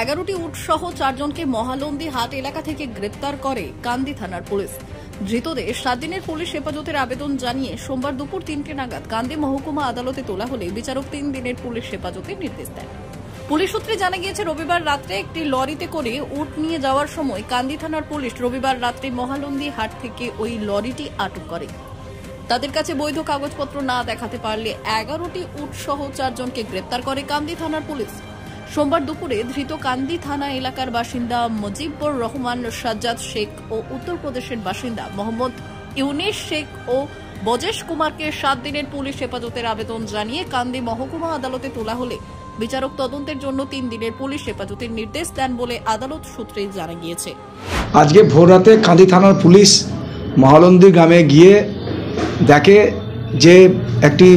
11টি উট সহ 4 জনকে মহালন্দি হাট এলাকা থেকে গ্রেপ্তার করে কান্দি থানার পুলিশ। ধৃতদের 7 দিনের পুলিশ হেফাজতের আবেদন জানিয়ে সোমবার দুপুর 3টে নাগাদ কান্দি মহকুমা আদালতে তোলা হলে বিচারক 3 দিনের পুলিশ হেফাজতের নির্দেশ দেন। পুলিশ সূত্রে জানা গিয়েছে, রবিবার রাত্রে একটি লরিতে করে উট নিয়ে যাওয়ার সময় কান্দি থানার পুলিশ রবিবার রাত্রে মহালন্দি হাট থেকে ওই লরিটি আটক করে। তাদের কাছে বৈধ কাগজপত্র না দেখাতে পারলে 11টি উট সহ 4 জনকে গ্রেপ্তার করে কান্দি থানার পুলিশ। সোমবার দুপুরে ধৃত কান্দি থানা এলাকার বাসিন্দা মুজিবুর রহমান, সাজ্জাদ শেখ ও উত্তরপ্রদেশের বাসিন্দা মোহাম্মদ ইউনিস শেখ ও বজেশ কুমারকে 7 দিনের পুলিশ হেফাজতের আবেদন জানিয়ে কান্দি মহকুমা আদালতে তোলা হলে বিচারক তদন্তের জন্য 3 দিনের পুলিশ হেফাজতের নির্দেশ দেন বলে আদালত সূত্রে জানা গিয়েছে। আজকে ভোররাতে কান্দি থানার পুলিশ মহালন্দি গ্রামে গিয়ে দেখে যে একটি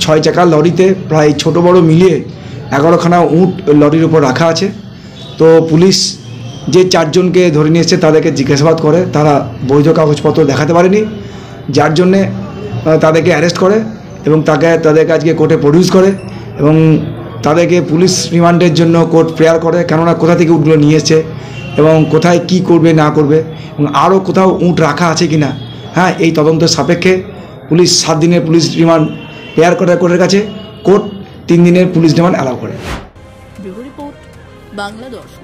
6 চাকার লরিতে প্রায় ছোট বড় মিলিয়ে 11খানা উট লরির উপর রাখা আছে। তো পুলিশ যে 4 জনকে ধরে নিয়ে এসেছে তাদেরকে জিজ্ঞাসাবাদ করে, তারা বৈধ কাগজপত্র দেখাতে পারেনি, যার জন্যে তাদেরকে অ্যারেস্ট করে এবং তাদেরকে আজকে কোর্টে প্রডিউস করে এবং তাদেরকে পুলিশ রিমান্ডের জন্য কোর্ট প্রেয়ার করে, কেননা কোথা থেকে উটগুলো নিয়ে এসছে এবং কোথায় কি করবে না করবে এবং আরও কোথাও উট রাখা আছে কি না। হ্যাঁ, এই তদন্তের সাপেক্ষে পুলিশ 7 দিনের পুলিশ রিমান্ড প্রেয়ার করে কোর্টের কাছে, কোর্ট 3 দিনের পুলিশ রিমান্ড অ্যালাউ করে। Bureau report, বাংলাদর্শন।